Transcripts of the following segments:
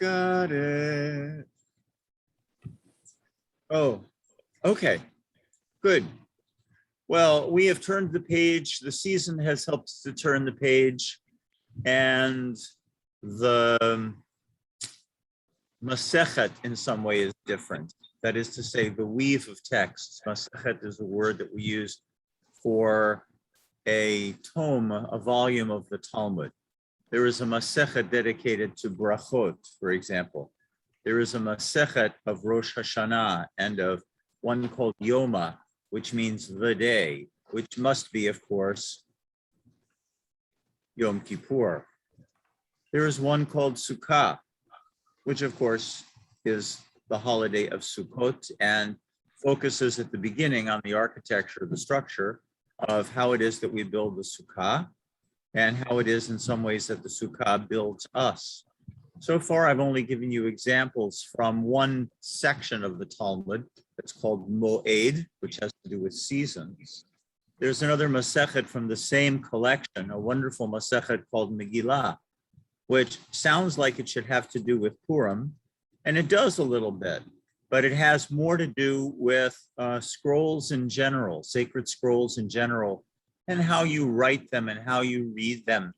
got it. Oh, okay, good. Well, we have turned the page. The season has helped us to turn the page, and the Masechet in some way is different. That is to say, the weave of texts. Masechet is a word that we use for a tome, a volume of the Talmud. There is a Masechet dedicated to brachot, for example. There is a Masechet of Rosh Hashanah and of one called Yoma, which means the day, which must be, of course, Yom Kippur. There is one called Sukkah, which of course is the holiday of Sukkot and focuses at the beginning on the architecture, the structure of how it is that we build the Sukkah and how it is in some ways that the Sukkah builds us. So far, I've only given you examples from one section of the Talmud that's called Moed, which has to do with seasons. There's another Masechet from the same collection, a wonderful Masechet called Megillah, which sounds like it should have to do with Purim, and it does a little bit, but it has more to do with scrolls in general, sacred scrolls in general, and how you write them and how you read them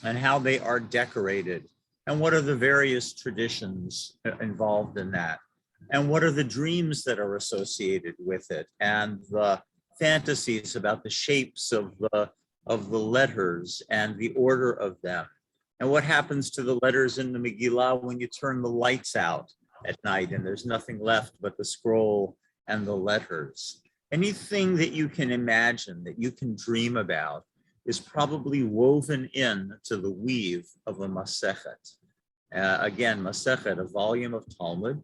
and how they are decorated, and what are the various traditions involved in that, and what are the dreams that are associated with it, and the fantasies about the shapes of the letters and the order of them. And what happens to the letters in the Megillah when you turn the lights out at night and there's nothing left but the scroll and the letters? Anything that you can imagine, that you can dream about, is probably woven in to the weave of a Masechet. Again, Masechet, a volume of Talmud,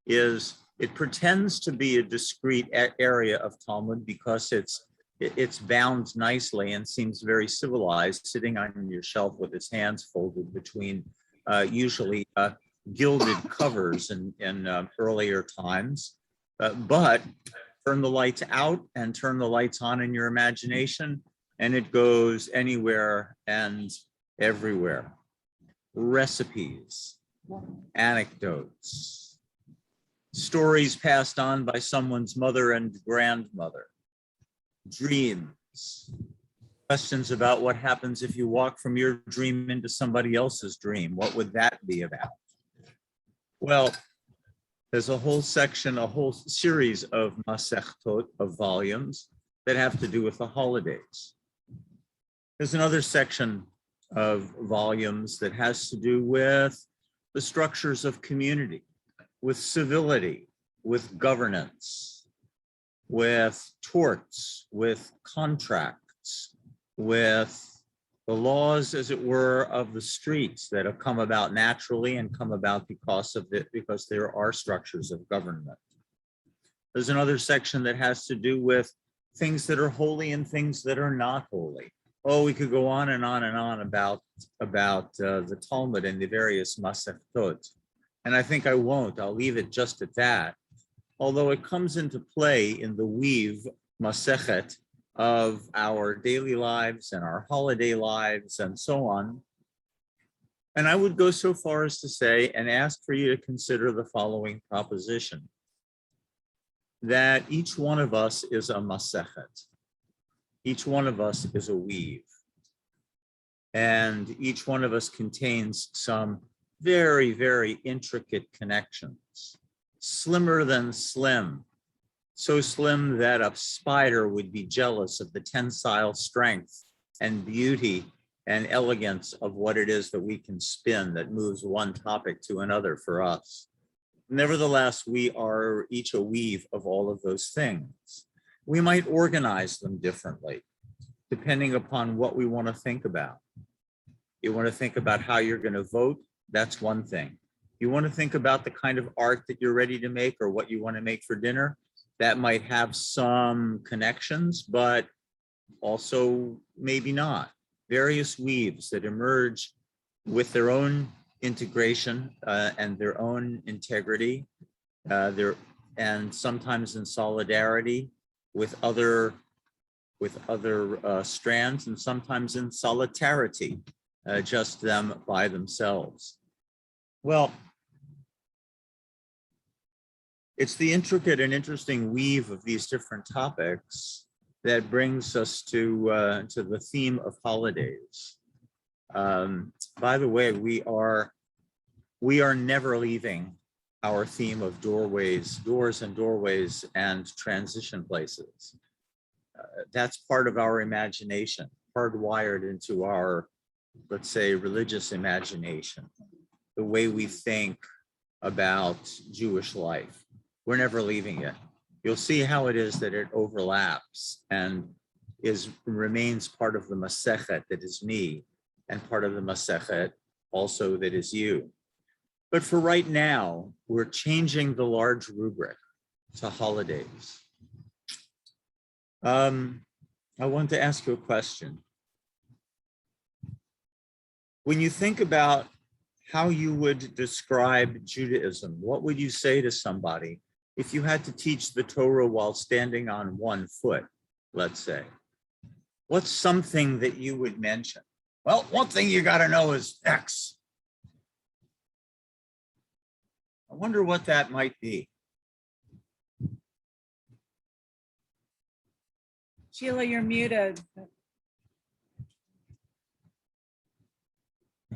it pretends to be a discrete area of Talmud because it's bound nicely and seems very civilized, sitting on your shelf with its hands folded between usually gilded covers in earlier times. But turn the lights out and turn the lights on in your imagination, and it goes anywhere and everywhere. Recipes, anecdotes, stories passed on by someone's mother and grandmother, dreams, questions about what happens if you walk from your dream into somebody else's dream. What would that be about? Well, there's a whole section, a whole series of masechtot, of volumes that have to do with the holidays. There's another section of volumes that has to do with the structures of community, with civility, with governance, with torts, with contracts, with the laws, as it were, of the streets that have come about naturally and come about because there are structures of government. There's another section that has to do with things that are holy and things that are not holy. Oh, we could go on and on and on about the Talmud and the various masechtot. And I think I won't. I'll leave it just at that. Although it comes into play in the weave masechet of our daily lives and our holiday lives and so on. And I would go so far as to say and ask for you to consider the following proposition: that each one of us is a masechet. Each one of us is a weave. And each one of us contains some very, very intricate connections, slimmer than slim, so slim that a spider would be jealous of the tensile strength and beauty and elegance of what it is that we can spin that moves one topic to another for us. Nevertheless, we are each a weave of all of those things. We might organize them differently, depending upon what we want to think about. You want to think about how you're going to vote, that's one thing. You want to think about the kind of art that you're ready to make or what you want to make for dinner, that might have some connections, but also maybe not. Various weaves that emerge with their own integration and their own integrity, and sometimes in solidarity with other strands, and sometimes in solitarity, just them by themselves. Well, it's the intricate and interesting weave of these different topics that brings us to the theme of holidays. By the way, we are never leaving our theme of doors and doorways and transition places. That's part of our imagination, hardwired into our, let's say, religious imagination, the way we think about Jewish life. We're never leaving it. You'll see how it is that it overlaps and remains part of the Masechet that is me, and part of the Masechet also that is you. But for right now, we're changing the large rubric to holidays. I want to ask you a question. When you think about how you would describe Judaism, what would you say to somebody if you had to teach the Torah while standing on one foot, let's say? What's something that you would mention? Well, one thing you got to know is X. I wonder what that might be. Sheila, you're muted.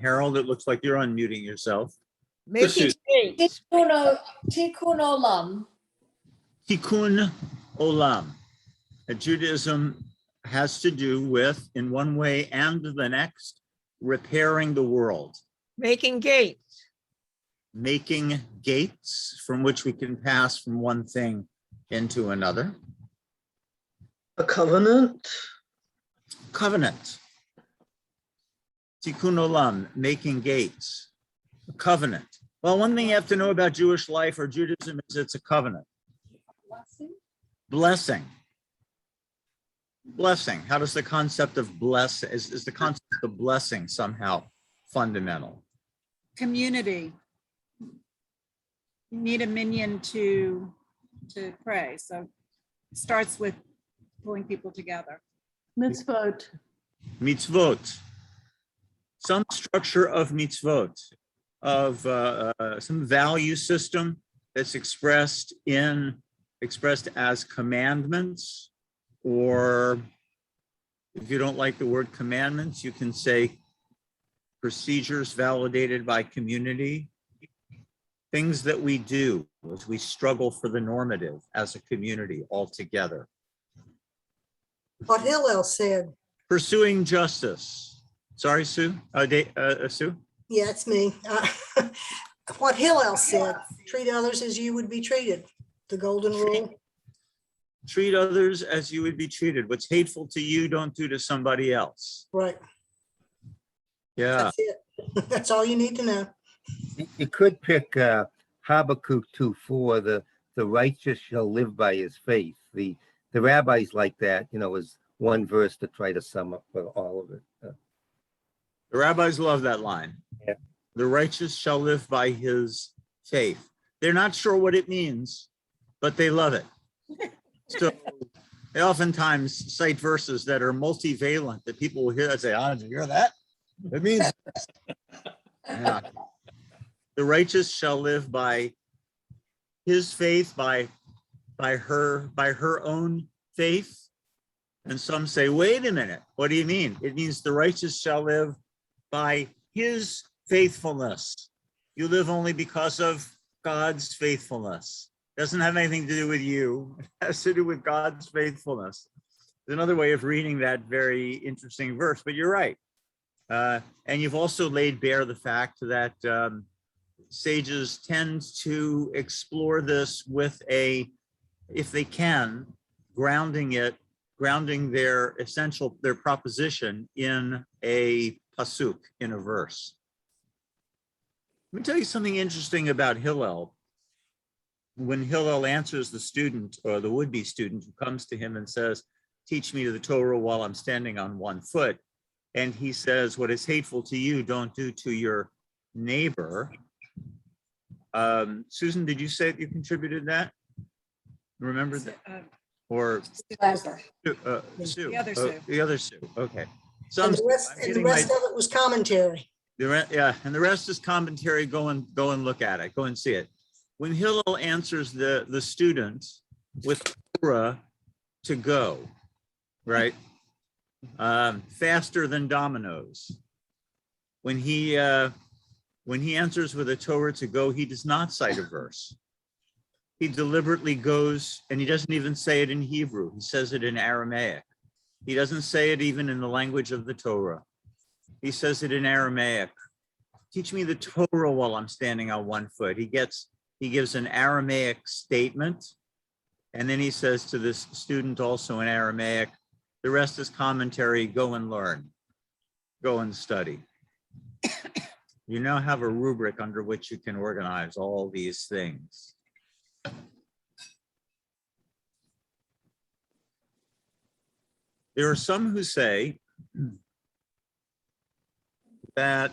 Harold, it looks like you're unmuting yourself. Making gates. Tikkun olam. Tikkun olam. Judaism has to do with, in one way and the next, repairing the world. Making gates. Making gates from which we can pass from one thing into another. A covenant. Covenant. Tikkun olam, making gates. A covenant. Well, one thing you have to know about Jewish life or Judaism is it's a covenant. Blessing. Blessing. How does the concept of bless, is the concept of blessing somehow fundamental? Community. You need a minyan to pray. So it starts with pulling people together. Mitzvot. Mitzvot. Some structure of mitzvot, of some value system that's expressed as commandments, or if you don't like the word commandments, you can say procedures validated by community, things that we do as we struggle for the normative as a community all together. What Hillel said. Pursuing justice. Sorry, Sue. Sue? Yeah, it's me. What Hillel said, treat others as you would be treated. The golden rule. Treat others as you would be treated. What's hateful to you, don't do to somebody else. Right. Yeah. That's it. That's all you need to know. You could pick Habakkuk 2:4, the righteous shall live by his faith. The rabbis like that, is one verse to try to sum up all of it. The rabbis love that line. Yeah. The righteous shall live by his faith. They're not sure what it means, but they love it. So they oftentimes cite verses that are multivalent that people will hear and say, did you hear that? It means yeah. The righteous shall live by his faith, by her own faith. And some say, wait a minute, what do you mean? It means the righteous shall live by his faithfulness. You live only because of God's faithfulness. Doesn't have anything to do with you. It has to do with God's faithfulness. There's another way of reading that very interesting verse, but you're right. And you've also laid bare the fact that sages tend to explore this with if they can, grounding their proposition in a pasuk, in a verse. Let me tell you something interesting about Hillel. When Hillel answers the student or the would-be student who comes to him and says, teach me the Torah while I'm standing on one foot, and he says, what is hateful to you, don't do to your neighbor. Susan, did you say that you contributed that? Remember that? Or Sue? The other Sue. The other Sue, okay. And the rest of it was commentary. And the rest is commentary. Go and look at it. Go and see it. when Hillel answers the student with Torah to go, right? Faster than dominoes. When he answers with a Torah to go, he does not cite a verse. He deliberately goes, and he doesn't even say it in Hebrew. He says it in Aramaic. He doesn't say it even in the language of the Torah. He says it in Aramaic. Teach me the Torah while I'm standing on one foot. He gives an Aramaic statement, and then he says to this student also in Aramaic, the rest is commentary, go and learn, go and study. You now have a rubric under which you can organize all these things. There are some who say that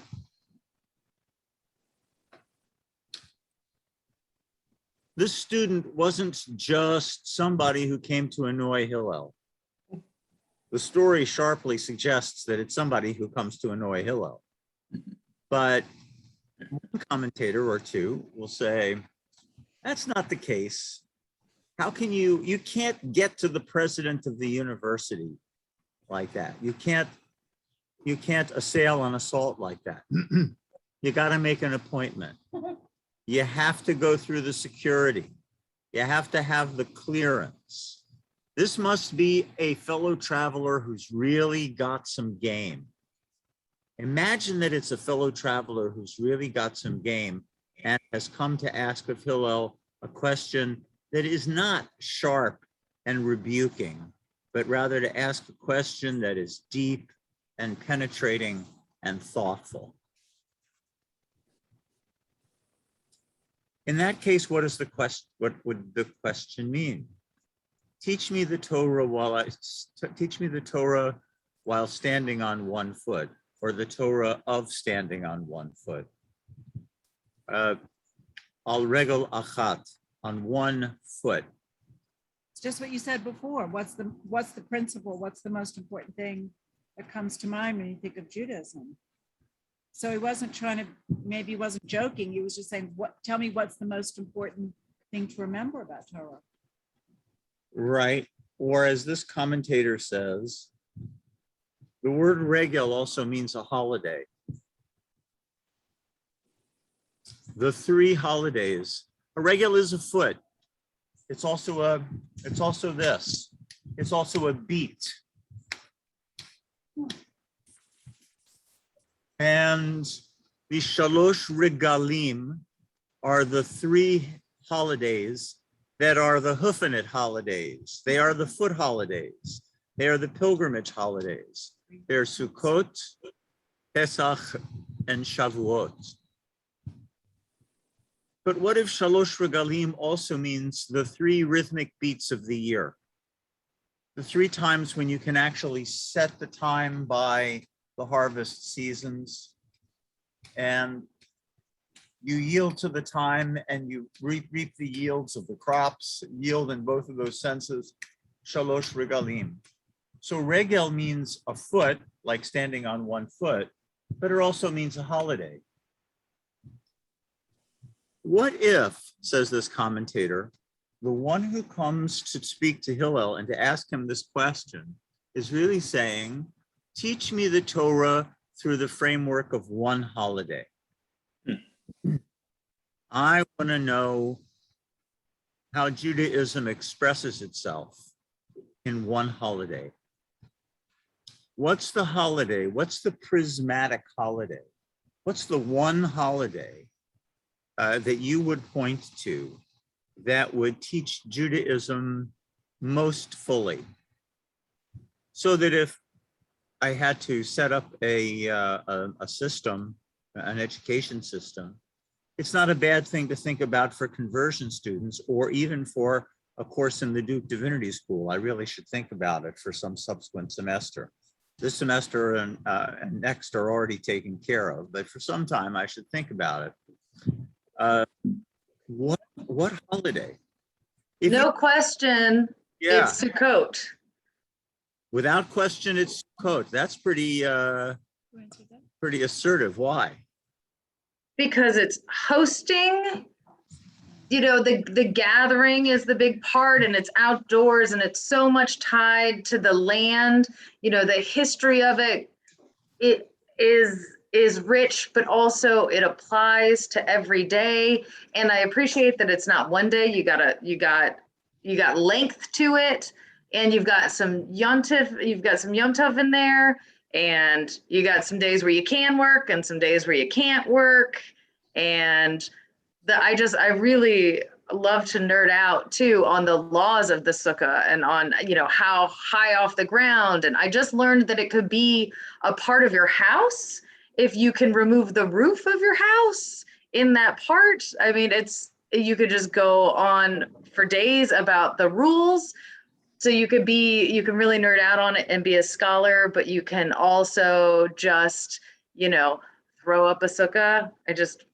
this student wasn't just somebody who came to annoy Hillel. The story sharply suggests that it's somebody who comes to annoy Hillel. But one commentator or two will say, that's not the case. How can you can't get to the president of the university like that. You can't assail and assault like that. You got to make an appointment. You have to go through the security. You have to have the clearance. This must be a fellow traveler who's really got some game. Imagine that it's a fellow traveler who's really got some game and has come to ask of Hillel a question that is not sharp and rebuking, but rather to ask a question that is deep and penetrating and thoughtful. In that case, what would the question mean? Teach me the Torah while standing on one foot, or the Torah of standing on one foot. Al regel achat, on one foot. It's just what you said before. What's the principle? What's the most important thing that comes to mind when you think of Judaism? So he wasn't trying to, maybe he wasn't joking. He was just saying, tell me what's the most important thing to remember about Torah. Right. Or as this commentator says, the word regel also means a holiday. The three holidays. A regel is a foot. It's also this. It's also a beat. And the shalosh regalim are the three holidays that are the Hufanit holidays. They are the foot holidays. They are the pilgrimage holidays. They're Sukkot, Pesach, and Shavuot. But what if Shalosh Regalim also means the three rhythmic beats of the year? The three times when you can actually set the time by the harvest seasons, and you yield to the time and you reap the yields of the crops, yield in both of those senses, Shalosh Regalim. So regel means a foot, like standing on one foot, but it also means a holiday. What if, says this commentator, the one who comes to speak to Hillel and to ask him this question is really saying, teach me the Torah through the framework of one holiday. I want to know how Judaism expresses itself in one holiday. What's the holiday? What's the prismatic holiday? What's the one holiday that you would point to that would teach Judaism most fully? So that if I had to set up a system, an education system, it's not a bad thing to think about for conversion students, or even for a course in the Duke Divinity School. I really should think about it for some subsequent semester. This semester and next are already taken care of, but for some time I should think about it. What holiday? No question, Yeah, it's Sukkot. without question, it's Sukkot. That's pretty assertive. Why? Because it's hosting the gathering is the big part, and it's outdoors, and it's so much tied to the land, the history of it. It is rich, but also it applies to every day. And I appreciate that it's not one day. You got length to it, and you've got some Yom Tov in there, and you got some days where you can work and some days where you can't work. And I really love to nerd out too on the laws of the sukkah and on, how high off the ground. And I just learned that it could be a part of your house if you can remove the roof of your house in that part. I mean, you could just go on for days about the rules. So you can really nerd out on it and be a scholar, but you can also just, throw up a sukkah.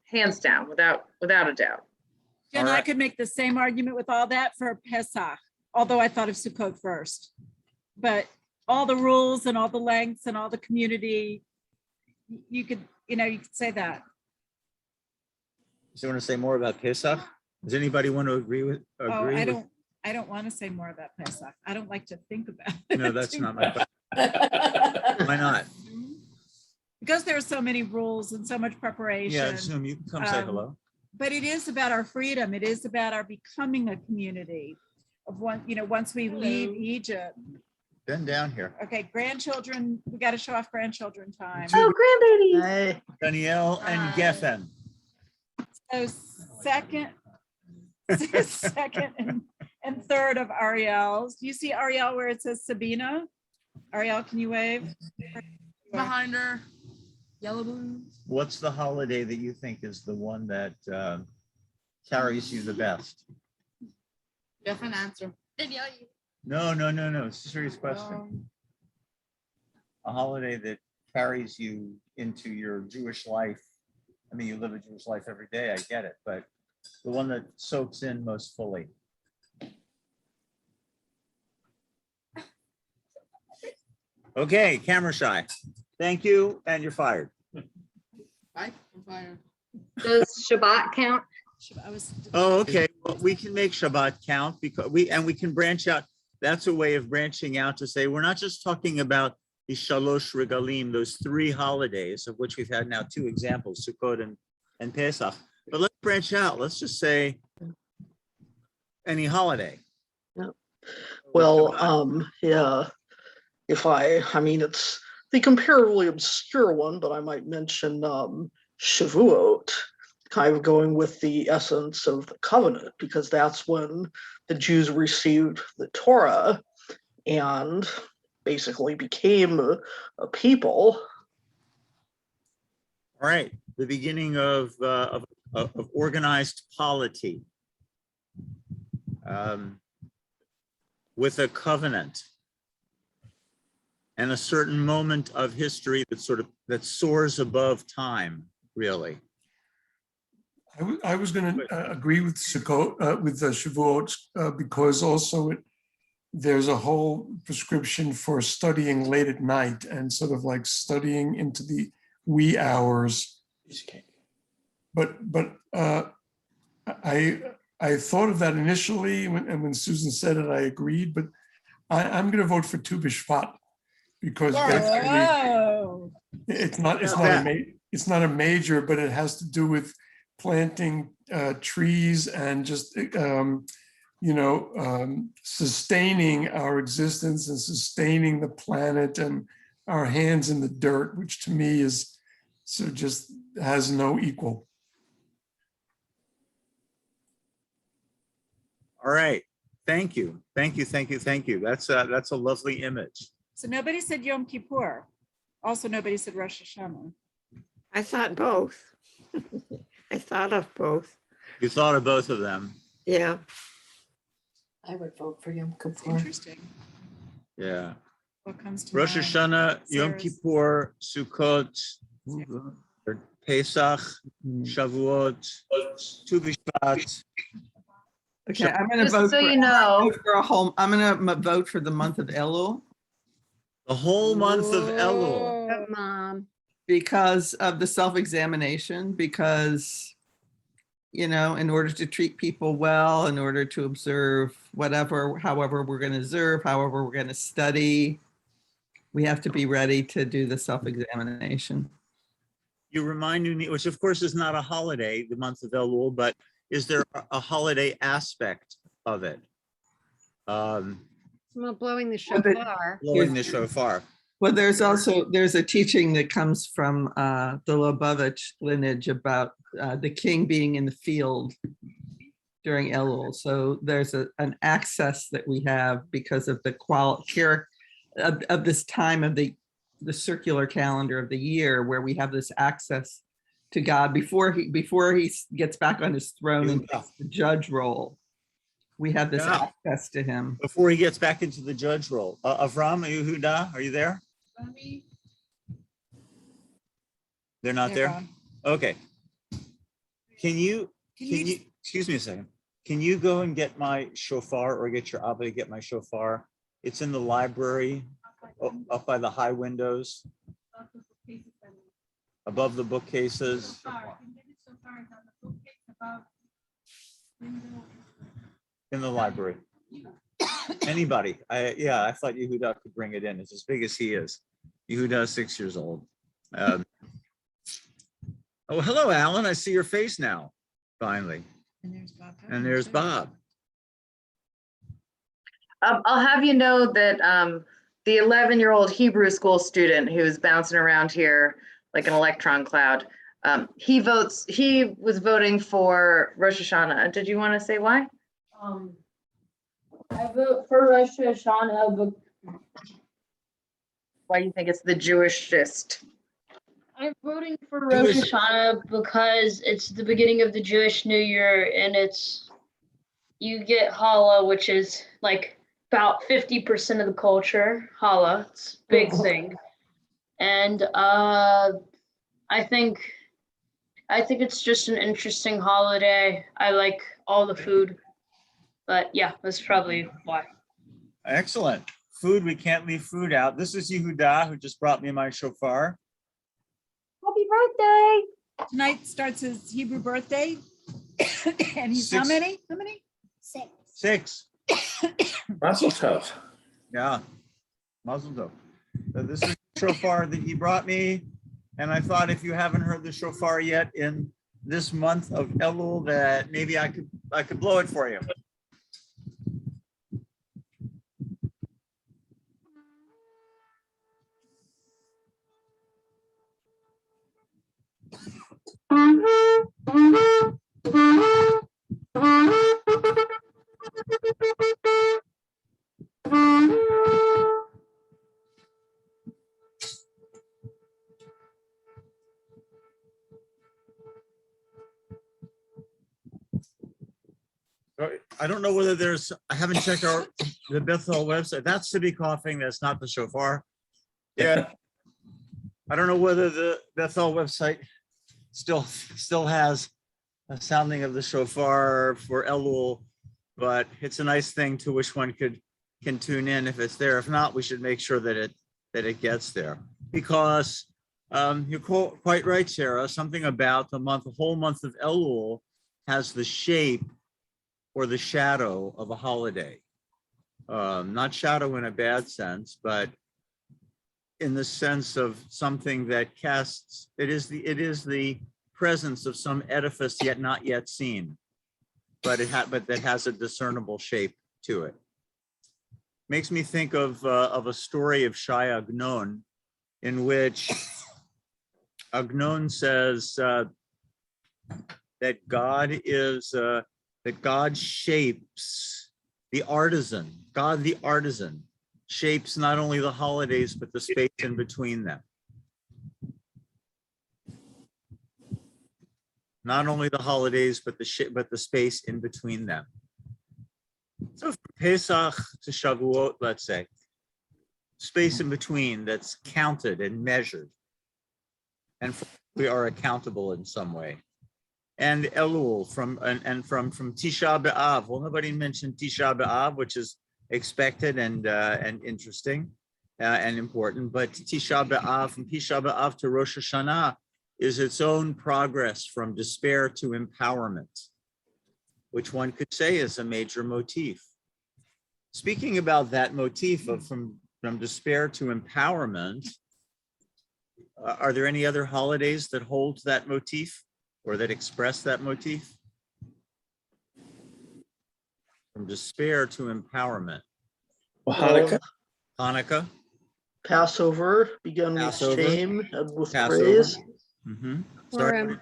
Hands down, without a doubt. And All I right. could make the same argument with all that for Pesach, although I thought of Sukkot first. But all the rules and all the lengths and all the community, you could say that. Does anyone want to say more about Pesach? Does anybody want to agree with? Oh, I don't want to say more about Pesach. I don't like to think about it. No, that's not my question. Why not? Because there are so many rules and so much preparation. Yeah, Zoom, you can come say hello. But it is about our freedom. It is about our becoming a community of once we leave Egypt. Been down here. Okay, grandchildren, we got to show off grandchildren time. Oh, grandbabies. Danielle and Hi. Geffen. So second and third of Ariel's. Do you see Ariel where it says Sabina? Ariel, can you wave? Behind her, yellow balloons. What's the holiday that you think is the one that carries you the best? Different answer. No. It's a serious question. A holiday that carries you into your Jewish life. I mean, you live a Jewish life every day, I get it, but the one that soaks in most fully. Okay, camera shy. Thank you, and you're fired. I'm fired. Does Shabbat count? Oh, okay. Well, we can make Shabbat count because we can branch out. That's a way of branching out to say we're not just talking about the Shalosh Regalim, those 3 holidays of which we've had now 2 examples, Sukkot and Pesach. But let's branch out. Let's just say any holiday. Well, yeah, I mean, it's the comparatively obscure one, but I might mention Shavuot, kind of going with the essence of the covenant, because that's when the Jews received the Torah and basically became a people. All right, the beginning of organized polity with a covenant and a certain moment of history that soars above time, really. I was going to agree with Sukkot, with Shavuot, because also there's a whole prescription for studying late at night and sort of like studying into the wee hours. But I thought of that initially, when Susan said it, I agreed. But I'm going to vote for Tu B'Shvat because Whoa. it's not a major, but it has to do with planting trees and just sustaining our existence and sustaining the planet and our hands in the dirt, which to me is so just has no equal. All right, thank you. That's a lovely image. So nobody said Yom Kippur. Also, nobody said Rosh Hashanah. I thought both. I thought of both. You thought of both of them. Yeah. I would vote for Yom It's Kippur. interesting. Yeah. What comes to Rosh mind? Hashanah, Yom Sarah's- Kippur, Sukkot, Pesach, Shavuot, Tu B'Shvat. Okay, I'm gonna Just vote so for, you know, I'm gonna vote for the month of Elul The whole month of Elul. Whoa. Mom. because of the self-examination, because in order to treat people well, in order to observe however we're going to observe, however we're going to study, we have to be ready to do the self-examination. You reminded me, which of course is not a holiday, the month of Elul, but is there a holiday aspect of it? Well, blowing the Well, the- shofar. Blowing the shofar. Well, there's a teaching that comes from the Lubavitch lineage about the king being in the field during Elul. So there's an access that we have because of the character of this time of the circular calendar of the year, where we have this access to God before he gets back on his throne and takes the judge role. We have this access to him. Before he gets back into the judge role. Avram, Yehuda, are you there? They're not They're there? gone. Okay. Can you, excuse me a second. Can you go and get my shofar, or get your Abba to get my shofar? It's in the library up by the high windows, above the bookcases. In the library. Anybody? I thought Yehuda could bring it in. It's as big as he is. Yehuda is 6 years old. Oh, hello, Alan. I see your face now. Finally. And there's Bob. And there's Bob. I'll have you know that the 11-year-old Hebrew school student who's bouncing around here like an electron cloud, he was voting for Rosh Hashanah. Did you want to say why? I vote for Rosh Hashanah. Why do you think it's the Jewishest? I'm voting for Rosh Hashanah because it's the beginning of the Jewish New Year, and you get challah, which is like about 50% of the culture. Challah, it's a big thing, and I think it's just an interesting holiday. I like all the food, but yeah, that's probably why. Excellent. Food, we can't leave food out. This is Yehuda, who just brought me my shofar. Happy birthday! Tonight starts his Hebrew birthday. And he's how 6. many? How many? 6. 6. Mazel tov. Yeah. Mazel tov. So this is the shofar that he brought me. And I thought, if you haven't heard the shofar yet in this month of Elul, that maybe I could blow it for you. I don't know whether I haven't checked the Bethel website. That's to be coughing. That's not the shofar. Yeah. I don't know whether the Bethel website still has a sounding of the shofar for Elul, but it's a nice thing to which one can tune in if it's there. If not, we should make sure that it gets there, because you're quite right, Sarah. Something about the whole month of Elul has the shape or the shadow of a holiday. Not shadow in a bad sense, but in the sense of something that casts, it is the presence of some edifice yet not yet seen, but that has a discernible shape to it. Makes me think of a story of Shai Agnon, in which Agnon says that God shapes the artisan. God, the artisan, shapes not only the holidays, but the space in between them. Not only the holidays, but the space in between them. So from Pesach to Shavuot, let's say, space in between that's counted and measured, and we are accountable in some way. And Elul from Tisha B'Av. Well, nobody mentioned Tisha B'Av, which is expected and interesting and important. But Tisha B'Av, from Tisha B'Av to Rosh Hashanah, is its own progress from despair to empowerment, which one could say is a major motif. Speaking about that motif of from despair to empowerment, are there any other holidays that hold that motif or that express that motif? From despair to empowerment. Well, Hanukkah. Hanukkah. Passover, begun Passover. with shame and with Passover. praise. Sorry.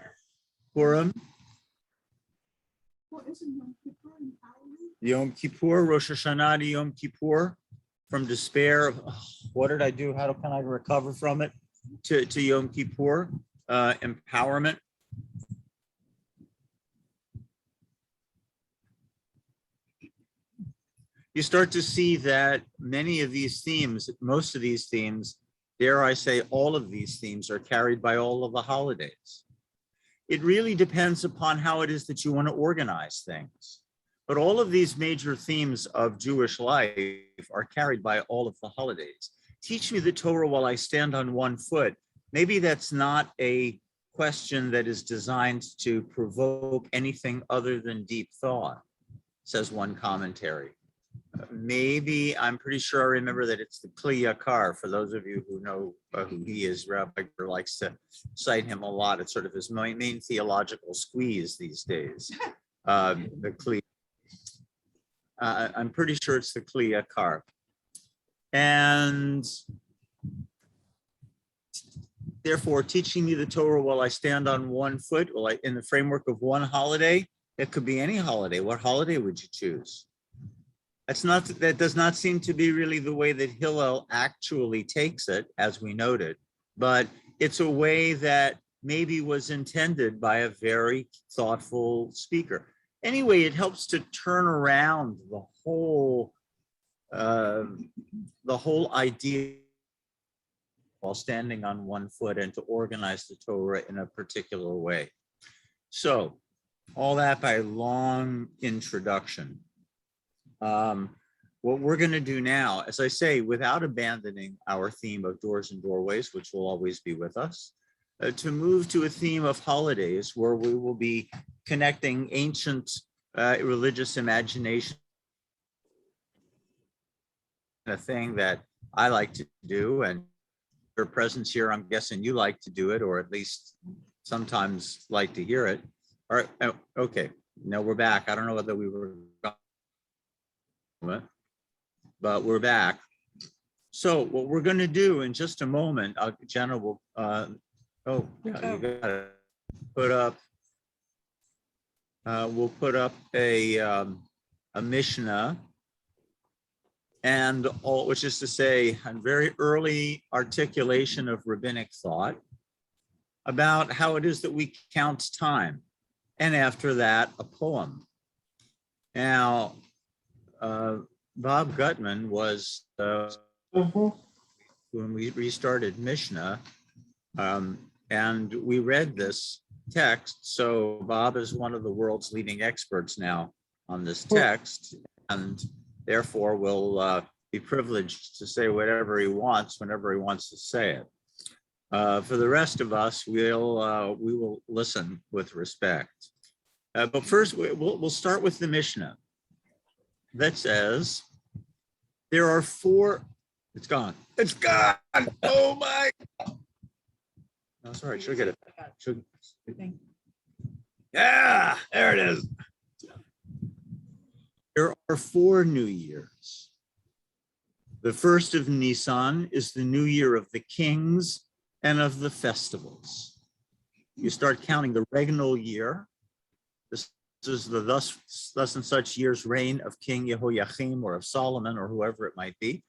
Purim. Yom Kippur, Rosh Hashanah to Yom Kippur, from despair of what did I do? How can I recover from it? To Yom Kippur, empowerment. You start to see that many of these themes, most of these themes, dare I say, all of these themes are carried by all of the holidays. It really depends upon how it is that you want to organize things. But all of these major themes of Jewish life are carried by all of the holidays. Teach me the Torah while I stand on one foot. Maybe that's not a question that is designed to provoke anything other than deep thought, says one commentary. Maybe, I'm pretty sure I remember that it's the Kli Yakar. For those of you who know who he is, Rabbi likes to cite him a lot. It's sort of his main theological squeeze these days. The Kli. I'm pretty sure it's the Kli Yakar. And therefore, teaching me the Torah while I stand on one foot, in the framework of one holiday, it could be any holiday. What holiday would you choose? That does not seem to be really the way that Hillel actually takes it, as we noted, but it's a way that maybe was intended by a very thoughtful speaker. Anyway, it helps to turn around the whole idea while standing on one foot and to organize the Torah in a particular way. So, all that by long introduction. What we're going to do now, as I say, without abandoning our theme of doors and doorways, which will always be with us, to move to a theme of holidays where we will be connecting ancient religious imagination, a thing that I like to do, and your presence here, I'm guessing you like to do it, or at least sometimes like to hear it. All right, okay, now we're back. I don't know whether we were gone, but we're back. So what we're going to do in just a moment, Jenna will, you got to put up, we'll put up a Mishnah, and all, which is to say, a very early articulation of rabbinic thought about how it is that we count time, and after that, a poem. Now, Bob Gutman was, when we restarted Mishnah, and we read this text. So Bob is one of the world's leading experts now on this text, and therefore will be privileged to say whatever he wants whenever he wants to say it. For the rest of us, we will listen with respect. But first, we'll start with the Mishnah that says there are four. It's gone. It's gone. Oh my. No, sorry. Should get it. Should. Yeah, there it is. There are 4 new years. The first of Nisan is the new year of the kings and of the festivals. You start counting the regnal year. This is the thus and such year's reign of King Jehoiakim or of Solomon or whoever it might be.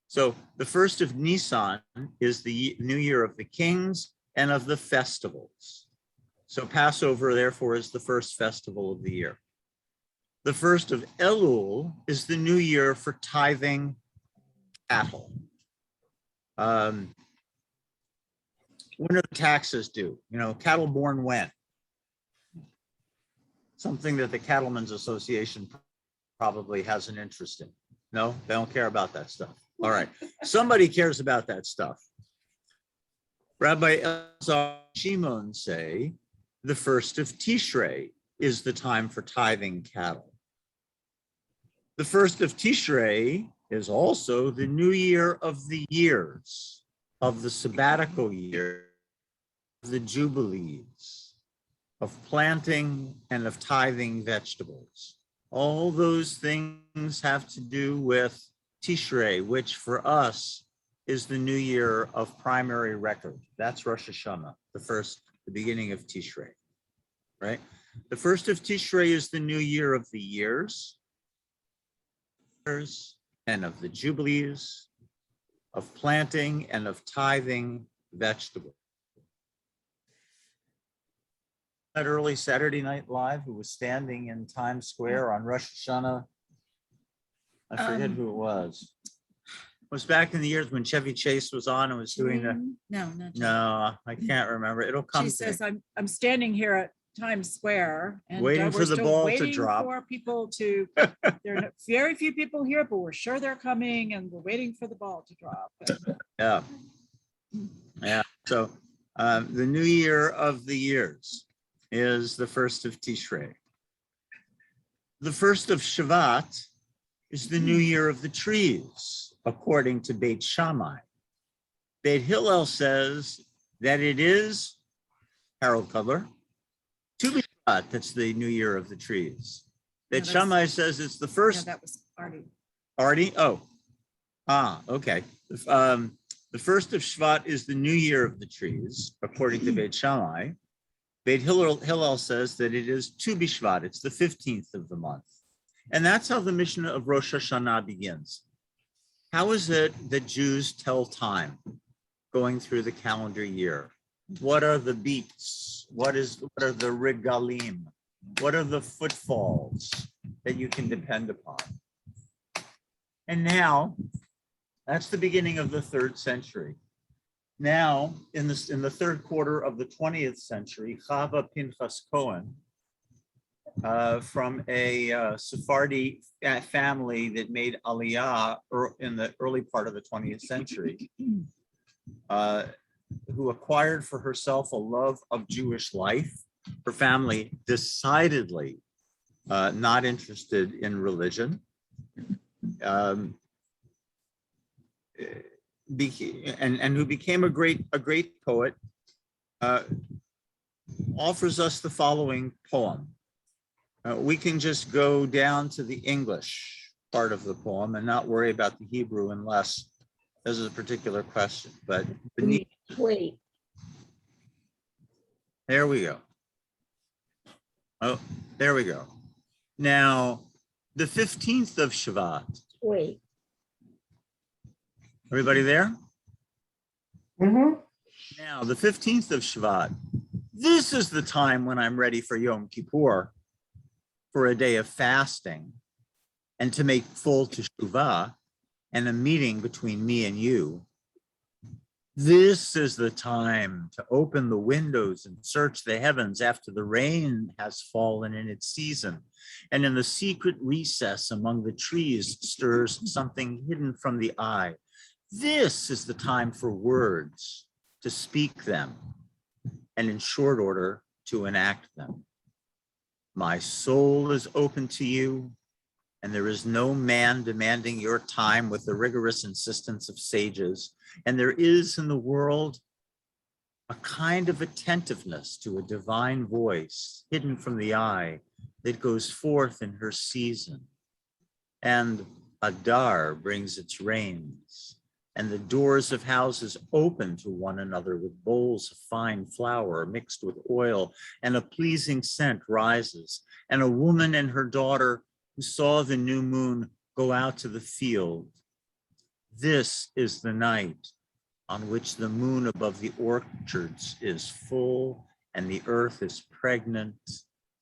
So the first of Nisan is the new year of the kings and of the festivals. So Passover, therefore, is the first festival of the year. The first of Elul is the new year for tithing cattle. When are the taxes due? You know, cattle born when? Something that the Cattlemen's Association probably has an interest in. No, they don't care about that stuff. All right, somebody cares about that stuff. Rabbi Elazar Shimon say the first of Tishrei is the time for tithing cattle. The first of Tishrei is also the new year of the years, of the sabbatical year, of the jubilees, of planting and of tithing vegetables. All those things have to do with Tishrei, which for us is the new year of primary record. That's Rosh Hashanah, the beginning of Tishrei, right? The first of Tishrei is the new year of the years and of the jubilees, of planting and of tithing vegetables. That early Saturday Night Live, who was standing in Times Square on Rosh Hashanah, I forget who it was. It was back in the years when Chevy Chase was on and was doing the. No, not. No, I can't remember. It'll come. She says, I'm standing here at Times Square and Waiting for we're the still ball to waiting drop. for people to, there are very few people here, but we're sure they're coming and we're waiting for the ball to drop. Yeah. Yeah. So the new year of the years is the first of Tishrei. The first of Shavat is the new year of the trees, according to Beit Shammai. Beit Hillel says that it is, Harold Cutler, Tu B'Shvat, that's the new year of the trees. Beit Shammai says it's the first. That was Artie. Artie? Oh. Okay. The first of Shvat is the new year of the trees, according to Beit Shammai. Beit Hillel says that it is Tu B'Shvat, it's the 15th of the month. And that's how the Mishnah of Rosh Hashanah begins. How is it that Jews tell time going through the calendar year? What are the beats? What are the regalim? What are the footfalls that you can depend upon? And now, that's the beginning of the 3rd century. Now, in the 3rd quarter of the 20th century, Chava Pinchas Cohen, from a Sephardi family that made Aliyah in the early part of the 20th century, who acquired for herself a love of Jewish life. Her family decidedly not interested in religion. And who became a great poet, offers us the following poem. We can just go down to the English part of the poem and not worry about the Hebrew unless there's a particular question. But beneath, Wait, there we go. Oh, there we go. Now, the 15th of Shavat. wait. Everybody there? Mm-hmm. Now, the 15th of Shvat, this is the time when I'm ready for Yom Kippur, for a day of fasting, and to make full teshuvah, and a meeting between me and you. This is the time to open the windows and search the heavens after the rain has fallen in its season, and in the secret recess among the trees stirs something hidden from the eye. This is the time for words, to speak them, and in short order, to enact them. My soul is open to you, and there is no man demanding your time with the rigorous insistence of sages. And there is in the world a kind of attentiveness to a divine voice hidden from the eye that goes forth in her season. And Adar brings its rains, and the doors of houses open to one another with bowls of fine flour mixed with oil, and a pleasing scent rises. And a woman and her daughter who saw the new moon go out to the field. This is the night on which the moon above the orchards is full and the earth is pregnant.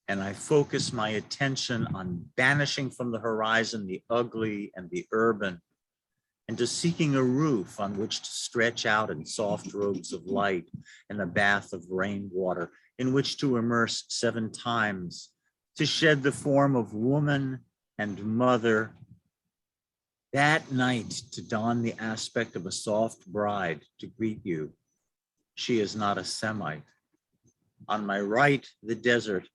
And I focus my attention on banishing from the horizon the ugly and the urban, and to seeking a roof on which to stretch out in soft robes of light and a bath of rainwater in which to immerse 7 times, to shed the form of woman and mother, that night to don the aspect of a soft bride to greet you, She is not a Semite. On my right, the desert.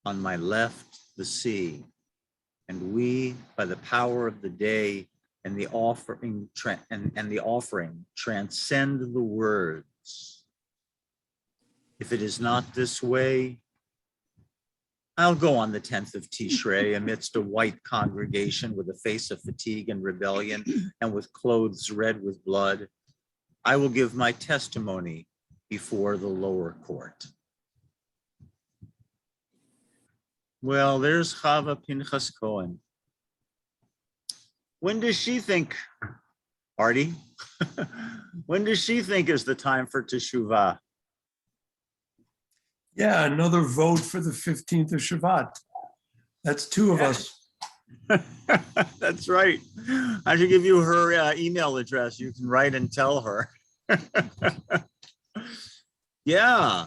On my left, the sea. And we, by the power of the day and the offering, transcend the words. If it is not this way, I'll go on the 10th of Tishrei amidst a white congregation with a face of fatigue and rebellion and with clothes red with blood. I will give my testimony before the lower court. Well, there's Chava Pinchas Cohen. When does she think, Artie? When does she think is the time for teshuvah? Yeah, another vote for the 15th of Shabbat. That's two of us. That's right. I should give you her email address. You can write and tell her. Yeah.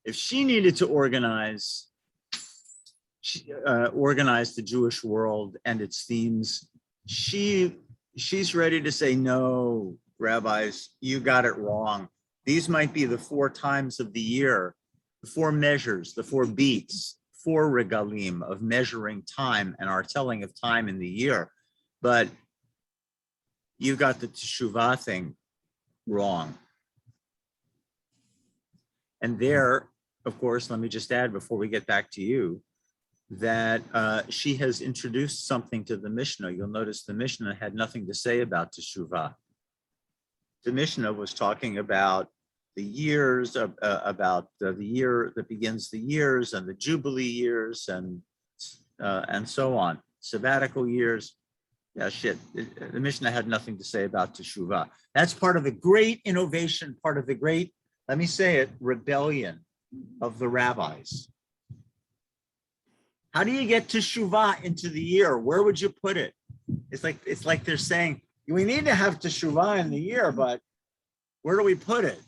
If she needed to organize the Jewish world and its themes, she's ready to say, no, rabbis, you got it wrong. These might be the 4 times of the year, the 4 measures, the 4 beats, 4 regalim of measuring time and our telling of time in the year. But you got the teshuvah thing wrong. And there, of course, let me just add before we get back to you, that she has introduced something to the Mishnah. You'll notice the Mishnah had nothing to say about teshuvah. The Mishnah was talking about the years, about the year that begins the years and the Jubilee years and so on, sabbatical years. Yeah, the Mishnah had nothing to say about teshuvah. That's part of the great innovation, part of the great, let me say it, rebellion of the rabbis. How do you get teshuvah into the year? Where would you put it? It's like they're saying, we need to have teshuvah in the year, but where do we put it?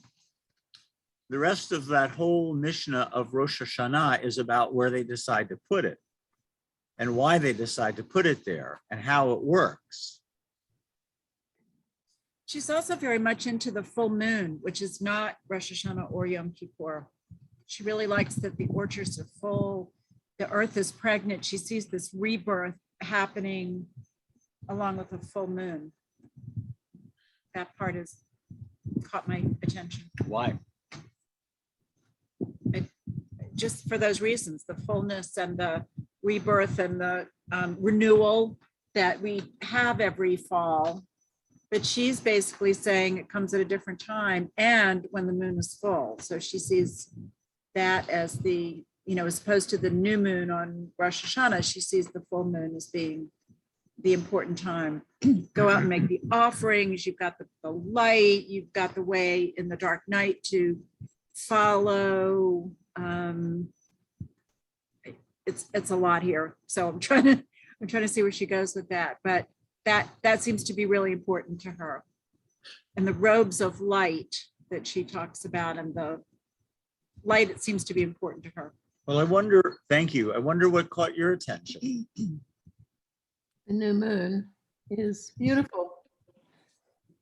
The rest of that whole Mishnah of Rosh Hashanah is about where they decide to put it and why they decide to put it there and how it works. She's also very much into the full moon, which is not Rosh Hashanah or Yom Kippur. She really likes that the orchards are full, the earth is pregnant. She sees this rebirth happening along with the full moon. That part has caught my attention. Why? Just for those reasons, the fullness and the rebirth and the renewal that we have every fall. But she's basically saying it comes at a different time and when the moon is full. So she sees that as the, as opposed to the new moon on Rosh Hashanah, she sees the full moon as being the important time. Go out and make the offerings. You've got the light. You've got the way in the dark night to follow. It's a lot here. So I'm trying to see where she goes with that. But that seems to be really important to her. And the robes of light that she talks about and the light, it seems to be important to her. Well, I wonder, thank you. I wonder what caught your attention. The new moon is beautiful.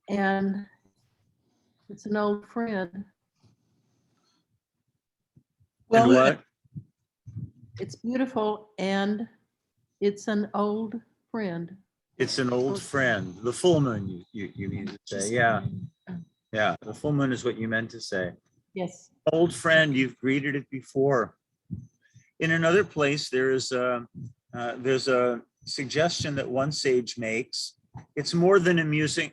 And it's an old friend. And what? It's beautiful and it's an old friend. It's an old friend. The full moon, you mean to say, yeah. Yeah, the full moon is what you meant to say. Yes. Old friend, you've greeted it before. In another place, there's a suggestion that one sage makes. It's more than a musing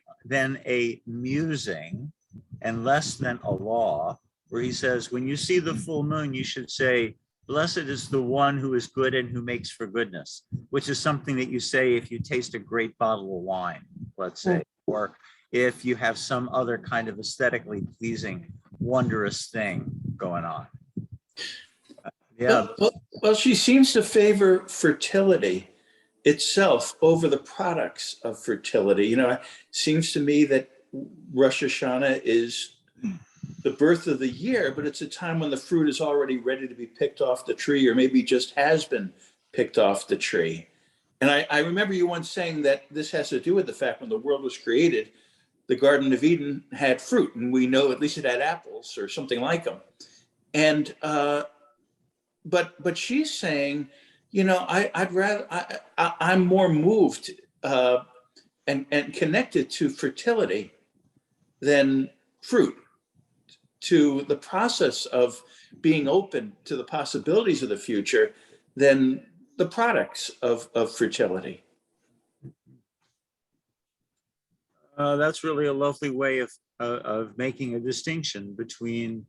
and less than a law, where he says, when you see the full moon, you should say, blessed is the one who is good and who makes for goodness, which is something that you say if you taste a great bottle of wine, let's say, or if you have some other kind of aesthetically pleasing, wondrous thing going on. Yeah. Well, she seems to favor fertility itself over the products of fertility. It seems to me that Rosh Hashanah is the birth of the year, but it's a time when the fruit is already ready to be picked off the tree, or maybe just has been picked off the tree. And I remember you once saying that this has to do with the fact when the world was created, the Garden of Eden had fruit, and we know at least it had apples or something like them. And but she's saying, you know, I'm more moved and connected to fertility than fruit, to the process of being open to the possibilities of the future than the products of fertility. That's really a lovely way of making a distinction between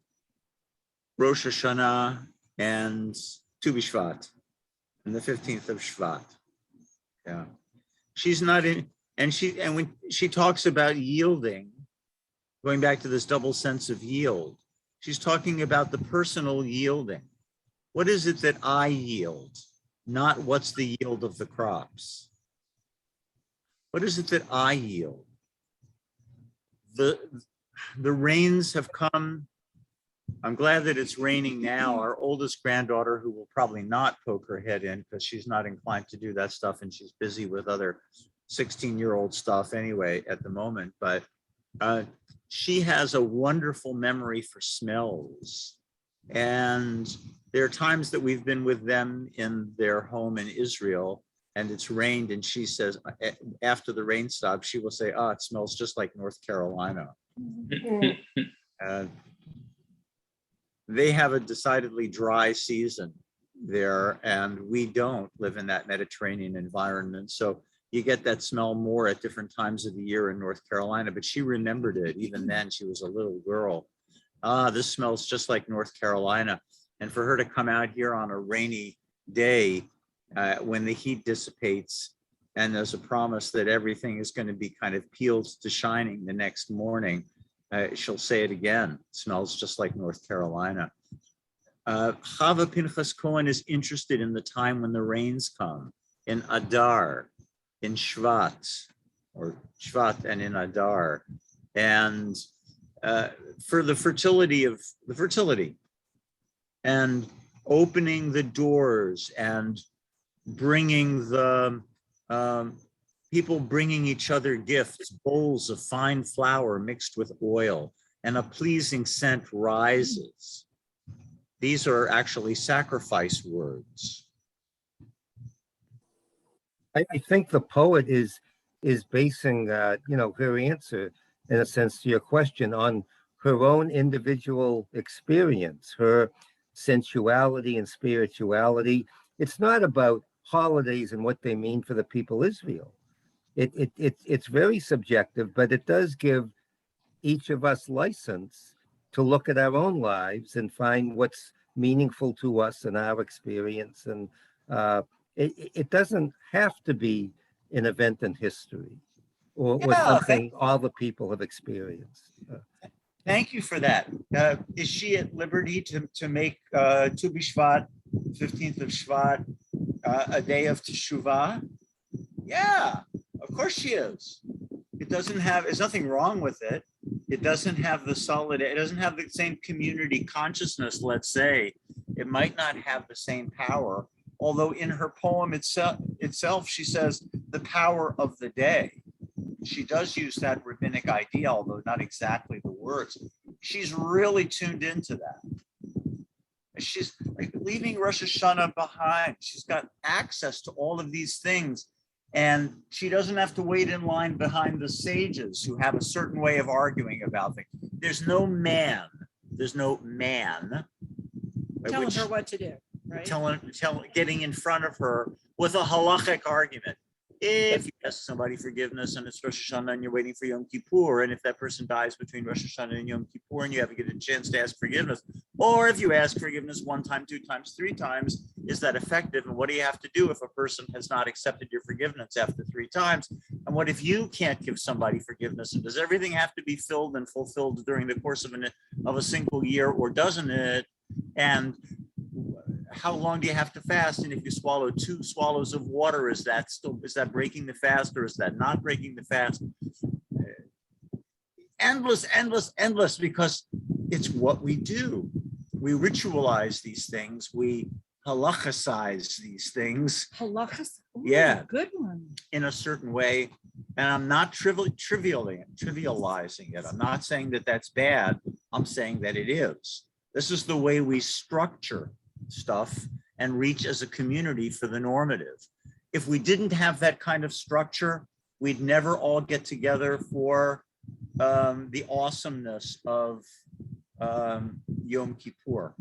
Rosh Hashanah and Tu B'Shvat, and the 15th of Shvat. Yeah, she's not in, and when she talks about yielding, going back to this double sense of yield, she's talking about the personal yielding. What is it that I yield? Not what's the yield of the crops. What is it that I yield? The rains have come. I'm glad that it's raining now. Our oldest granddaughter, who will probably not poke her head in because she's not inclined to do that stuff and she's busy with other 16-year-old stuff anyway at the moment, but she has a wonderful memory for smells. And there are times that we've been with them in their home in Israel and it's rained, and she says, after the rain stops, she will say, "Ah, it smells just like North Carolina." They have a decidedly dry season there, and we don't live in that Mediterranean environment. So you get that smell more at different times of the year in North Carolina, but she remembered it. Even then, she was a little girl. Ah, this smells just like North Carolina. And for her to come out here on a rainy day when the heat dissipates and there's a promise that everything is going to be kind of peeled to shining the next morning, she'll say it again. It smells just like North Carolina. Chava Pinchas Cohen is interested in the time when the rains come, in Adar, in Shvat, or Shvat and in Adar, and for the fertility and opening the doors and bringing the people bringing each other gifts, bowls of fine flour mixed with oil, and a pleasing scent rises. These are actually sacrifice words. I think the poet is basing, her answer, in a sense, to your question on her own individual experience, her sensuality and spirituality. It's not about holidays and what they mean for the people Israel. It's very subjective, but it does give each of us license to look at our own lives and find what's meaningful to us in our experience. And it doesn't have to be an event in history or something all the people have experienced. Thank you for that. Is she at liberty to make Tu B'Shvat, 15th of Shvat, a day of Teshuvah? Yeah, of course she is. There's nothing wrong with it. It doesn't have the same community consciousness, let's say. It might not have the same power, although in her poem itself, she says the power of the day. She does use that rabbinic idea, although not exactly the words. She's really tuned into that. She's like leaving Rosh Hashanah behind. She's got access to all of these things. And she doesn't have to wait in line behind the sages who have a certain way of arguing about things. There's no man Telling her what to do, right? Getting in front of her with a halachic argument. If you ask somebody forgiveness and it's Rosh Hashanah and you're waiting for Yom Kippur, and if that person dies between Rosh Hashanah and Yom Kippur and you haven't get a chance to ask forgiveness, or if you ask forgiveness 1 time, 2 times, 3 times, is that effective? And what do you have to do if a person has not accepted your forgiveness after 3 times? And what if you can't give somebody forgiveness? And does everything have to be filled and fulfilled during the course of a single year, or doesn't it? And how long do you have to fast? And if you swallow 2 swallows of water, is that breaking the fast, or is that not breaking the fast? Endless, because it's what we do. We ritualize these things. We halachicize these things. Halachas? Ooh, Yeah. Good one. In a certain way. And I'm not trivializing it. I'm not saying that that's bad. I'm saying that it is. This is the way we structure stuff and reach as a community for the normative. If we didn't have that kind of structure, we'd never all get together for the awesomeness of Yom Kippur,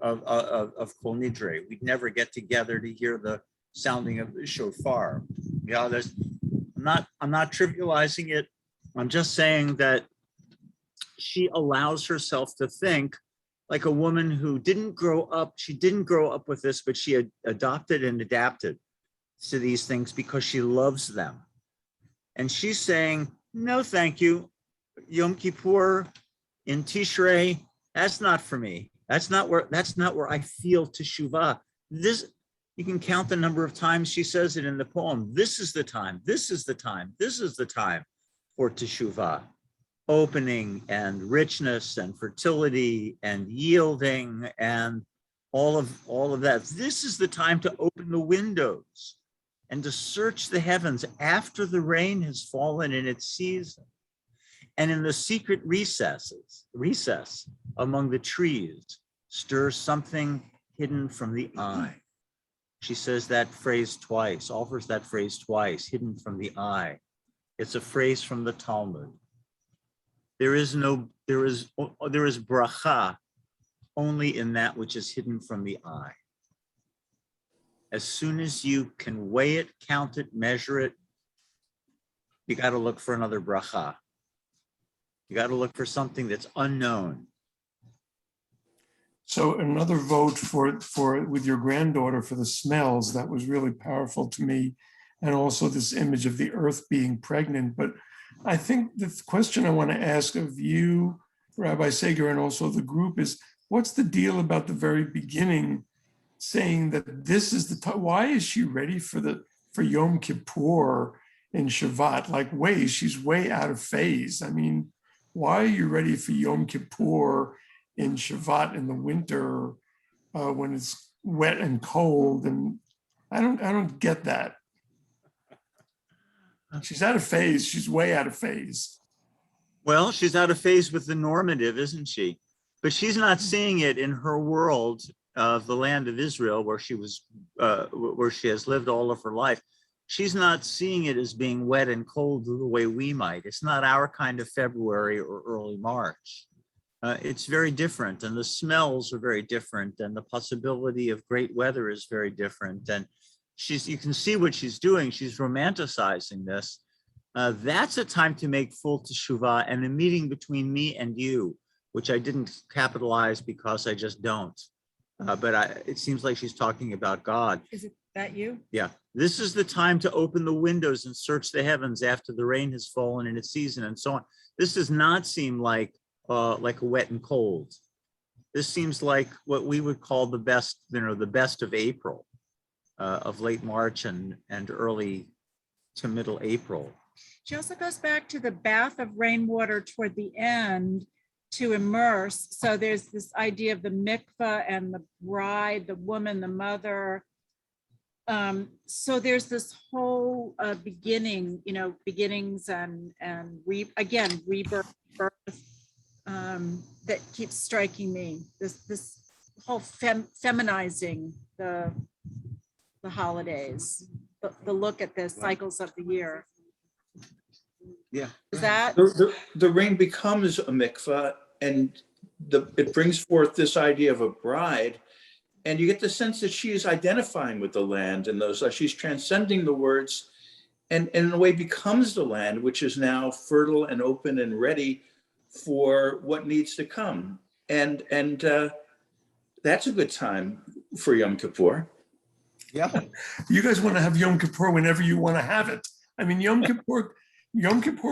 of Kol Nidre. We'd never get together to hear the sounding of the shofar. Yeah, I'm not trivializing it. I'm just saying that she allows herself to think like a woman who didn't grow up. She didn't grow up with this, but she had adopted and adapted to these things because she loves them. And she's saying, no, thank you. Yom Kippur in Tishrei, that's not for me. That's not where I feel teshuvah. This, you can count the number of times she says it in the poem. This is the time, this is the time, this is the time for teshuvah. Opening and richness and fertility and yielding and all of that. This is the time to open the windows and to search the heavens after the rain has fallen in its season. And in the secret recess among the trees, stirs something hidden from the eye. She says that phrase twice, offers that phrase twice, hidden from the eye. It's a phrase from the Talmud. There is bracha only in that which is hidden from the eye. As soon as you can weigh it, count it, measure it, you got to look for another bracha. You got to look for something that's unknown. So another vote for with your granddaughter for the smells, that was really powerful to me. And also this image of the earth being pregnant. But I think the question I want to ask of you, Rabbi Sager, and also the group is, what's the deal about the very beginning saying that this is the time? Why is she ready for Yom Kippur in Shabbat? Like, she's way out of phase. I mean, why are you ready for Yom Kippur in Shabbat in the winter when it's wet and cold? And I don't get that. She's out of phase. She's way out of phase. Well, she's out of phase with the normative, isn't she? But she's not seeing it in her world of the land of Israel, where she has lived all of her life. She's not seeing it as being wet and cold the way we might. It's not our kind of February or early March. It's very different, and the smells are very different, and the possibility of great weather is very different. And you can see what she's doing. She's romanticizing this. That's a time to make full teshuvah, and a meeting between me and you, which I didn't capitalize because I just don't. But it seems like she's talking about God. Is it that you? Yeah. This is the time to open the windows and search the heavens after the rain has fallen in its season and so on. This does not seem like a wet and cold. This seems like what we would call the best of April, of late March and early to middle April. She also goes back to the bath of rainwater toward the end to immerse. So there's this idea of the mikveh and the bride, the woman, the mother. So there's this whole beginnings and rebirth, birth, that keeps striking me. This whole feminizing the holidays, the look at the cycles of the year. Yeah. Is that? The rain becomes a mikveh, and it brings forth this idea of a bride. And you get the sense that she is identifying with the land and she's transcending the words, and in a way becomes the land, which is now fertile and open and ready for what needs to come. And that's a good time for Yom Kippur. Yeah. You guys want to have Yom Kippur whenever you want to have it. I mean, Yom Kippur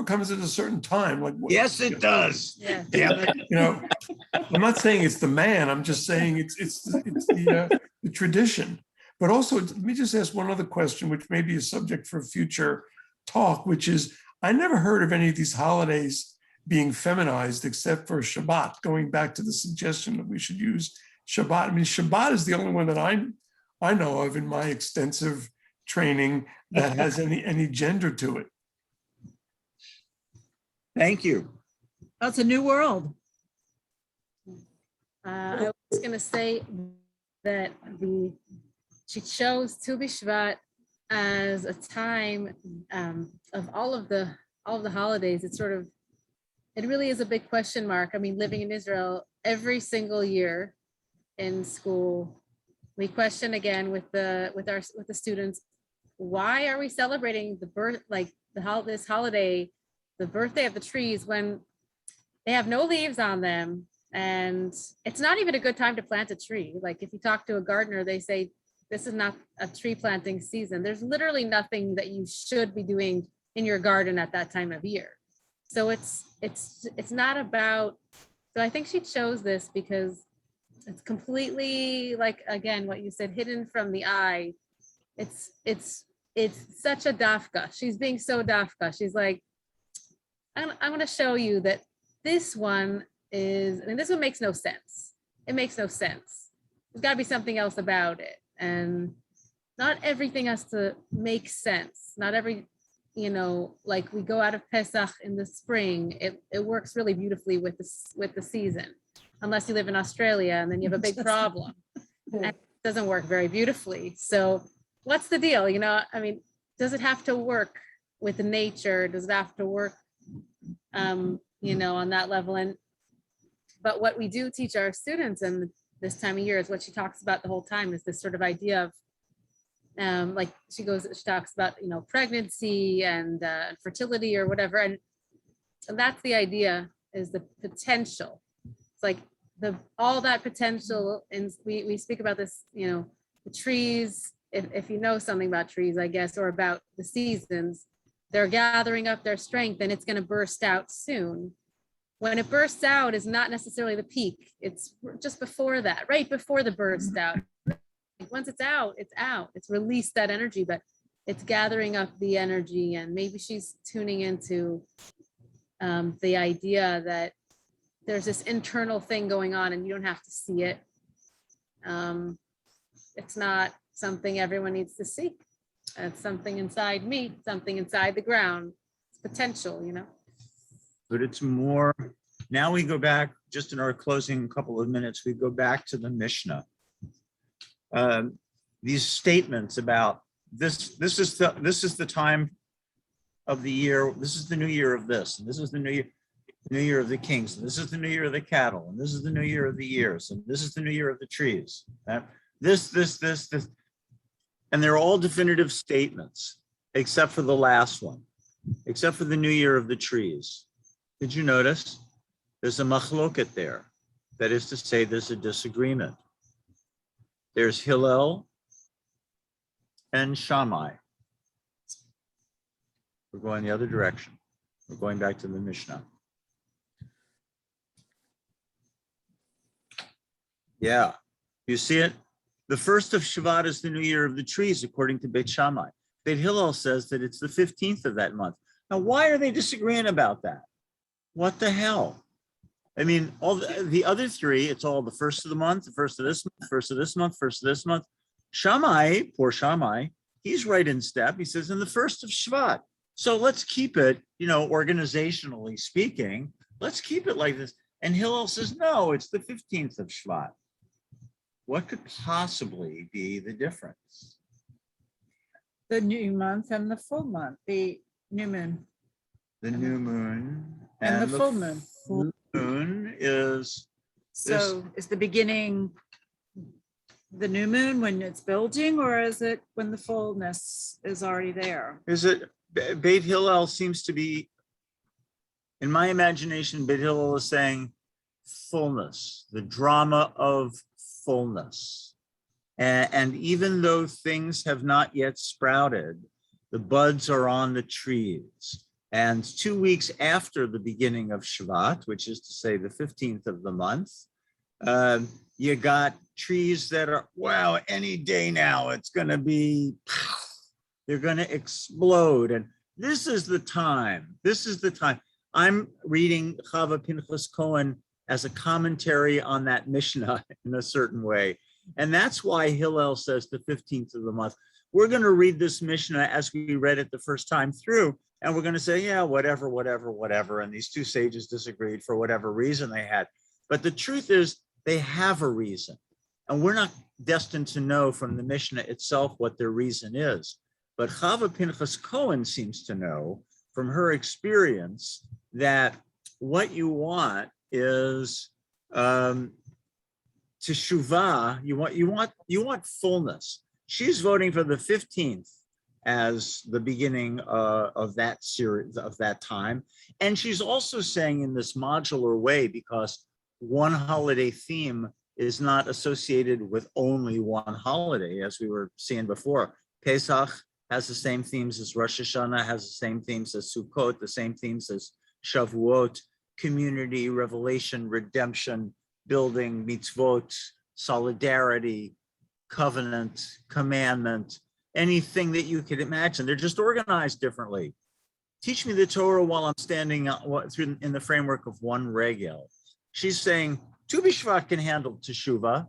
comes at a certain time. Like, yes, it does. Yeah. Yeah. I'm not saying it's the man. I'm just saying it's the tradition. But also, let me just ask one other question, which may be a subject for a future talk, which is, I never heard of any of these holidays being feminized except for Shabbat, going back to the suggestion that we should use Shabbat. I mean, Shabbat is the only one that I know of in my extensive training that has any gender to it. Thank you. That's a new world. I was going to say that she chose Tu B'Shvat as a time of all of the holidays. It's sort of, it really is a big question mark. I mean, living in Israel, every single year in school, we question again with the students, why are we celebrating the birth, like this holiday, the birthday of the trees, when they have no leaves on them? And it's not even a good time to plant a tree. Like if you talk to a gardener, they say, this is not a tree planting season. There's literally nothing that you should be doing in your garden at that time of year. So it's not about, so I think she chose this because it's completely, like, again, what you said, hidden from the eye. It's such a dafka. She's being so dafka. She's like, I'm going to show you that this one is, I mean, this one makes no sense. It makes no sense. There's got to be something else about it. And not everything has to make sense. Not every, like we go out of Pesach in the spring, it works really beautifully with the season, unless you live in Australia and then you have a big problem. And it doesn't work very beautifully. So what's the deal? I mean, does it have to work with nature? Does it have to work, on that level? But what we do teach our students and this time of year is what she talks about the whole time, is this sort of idea of, like she talks about, pregnancy and fertility or whatever. And that's the idea, is the potential. It's like all that potential. And we speak about this, the trees, if you know something about trees, I guess, or about the seasons, they're gathering up their strength and it's going to burst out soon. When it bursts out is not necessarily the peak. It's just before that, right before the burst out. Once it's out, it's out. It's released that energy, but it's gathering up the energy. And maybe she's tuning into the idea that there's this internal thing going on and you don't have to see it. It's not something everyone needs to see. It's something inside me, something inside the ground. It's potential, But it's more, now we go back, just in our closing couple of minutes, we go back to the Mishnah. These statements about this is the time of the year, this is the new year of this, and this is the new year of the kings, and this is the new year of the cattle, and this is the new year of the years, and this is the new year of the trees. This. And they're all definitive statements, except for the last one, except for the new year of the trees. Did you notice? There's a machloket there. That is to say, there's a disagreement. There's Hillel and Shammai. We're going the other direction. We're going back to the Mishnah. Yeah, you see it? The first of Shvat is the new year of the trees, according to Beit Shammai. Beit Hillel says that it's the 15th of that month. Now, why are they disagreeing about that? What the hell? I mean, all the other three, it's all the first of the month, the first of this month, first of this month, first of this month. Shammai, poor Shammai, he's right in step. He says in the first of Shvat. So let's keep it, organizationally speaking, let's keep it like this. And Hillel says, no, it's the 15th of Shvat. What could possibly be the difference? The new month and the full month, the new moon. The new moon and the full moon. Full moon is. So is the beginning the new moon when it's building, or is it when the fullness is already there? Is it, Beit Hillel seems to be, in my imagination, Beit Hillel is saying fullness, the drama of fullness. And even though things have not yet sprouted, the buds are on the trees. And 2 weeks after the beginning of Shvat, which is to say the 15th of the month, you got trees that are, wow, any day now, it's going to be, they're going to explode. And this is the time. This is the time. I'm reading Chava Pinchas Cohen as a commentary on that Mishnah in a certain way. And that's why Hillel says the 15th of the month. we're going to read this Mishnah as we read it the first time through, and we're going to say, yeah, whatever, whatever, whatever. And these two sages disagreed for whatever reason they had. But the truth is, they have a reason. And we're not destined to know from the Mishnah itself what their reason is. But Chava Pinchas Cohen seems to know from her experience that what you want is teshuvah. You want fullness. She's voting for the 15th as the beginning of that series, of that time. And she's also saying in this modular way, because one holiday theme is not associated with only one holiday, as we were seeing before. Pesach has the same themes as Rosh Hashanah, has the same themes as Sukkot, the same themes as Shavuot, community, revelation, redemption, building, mitzvot, solidarity, covenant, commandment, anything that you could imagine. They're just organized differently. Teach me the Torah while I'm standing in the framework of one regel. She's saying, Tu B'Shvat can handle teshuvah.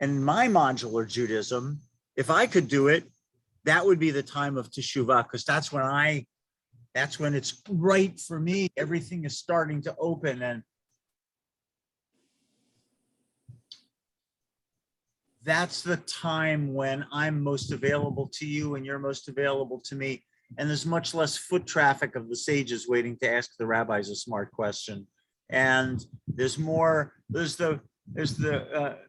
And in my modular Judaism, if I could do it, that would be the time of teshuvah, because that's when it's right for me. Everything is starting to open, and that's the time when I'm most available to you and you're most available to me. And there's much less foot traffic of the sages waiting to ask the rabbis a smart question. And there's more, there's the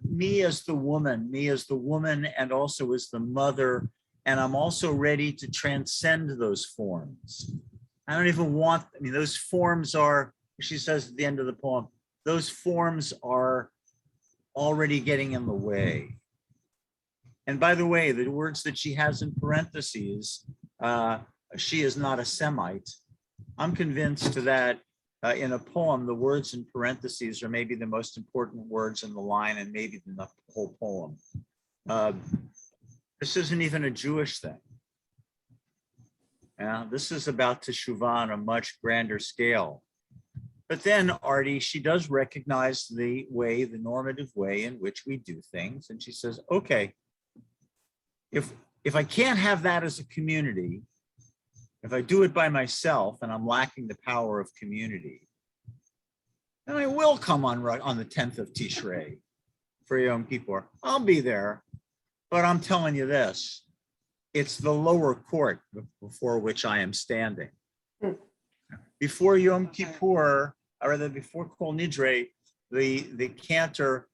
me as the woman, and also as the mother. And I'm also ready to transcend those forms. I don't even want, those forms are, she says at the end of the poem, those forms are already getting in the way. And by the way, the words that she has in parentheses, she is not a Semite. I'm convinced that in a poem, the words in parentheses are maybe the most important words in the line, and maybe the whole poem. This isn't even a Jewish thing. This is about teshuvah on a much grander scale. But then Artie, she does recognize the normative way in which we do things. And she says, okay, if I can't have that as a community, if I do it by myself and I'm lacking the power of community, then I will come on the 10th of Tishrei for Yom Kippur. I'll be there, but I'm telling you this, it's the lower court before which I am standing. Before Yom Kippur, or rather before Kol Nidre, the cantor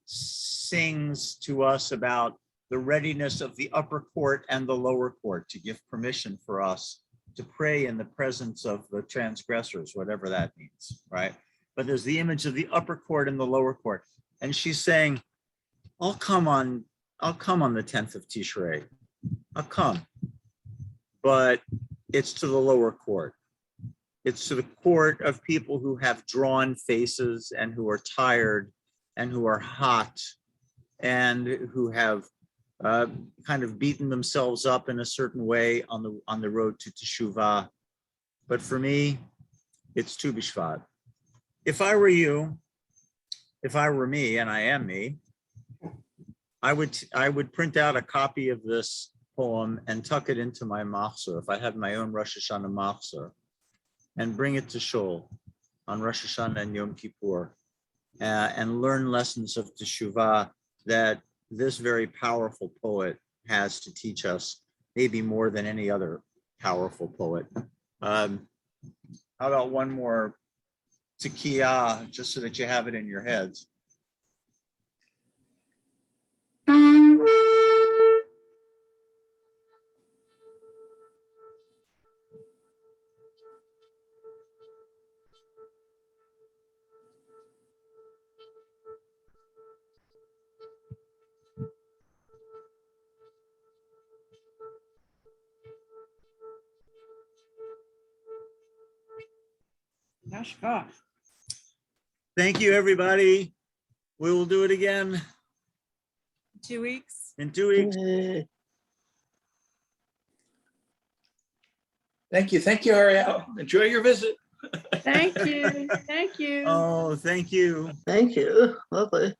sings to us about the readiness of the upper court and the lower court to give permission for us to pray in the presence of the transgressors, whatever that means, right? But there's the image of the upper court and the lower court. And she's saying, I'll come on the 10th of Tishrei. I'll come. But it's to the lower court. It's to the court of people who have drawn faces and who are tired and who are hot and who have kind of beaten themselves up in a certain way on the road to Teshuvah. But for me, it's Tu B'Shvat. If I were you, if I were me, and I am me, I would print out a copy of this poem and tuck it into my machzor, if I had my own Rosh Hashanah machzor, and bring it to Shul on Rosh Hashanah and Yom Kippur, and learn lessons of Teshuvah that this very powerful poet has to teach us, maybe more than any other powerful poet. How about one more Tekiah, just so that you have it in your heads? Thank you, everybody. We will do it again 2 weeks. in 2 weeks. Thank you, Ariel. Enjoy your visit. Thank you. Thank you. Oh, thank you. Thank you. Lovely.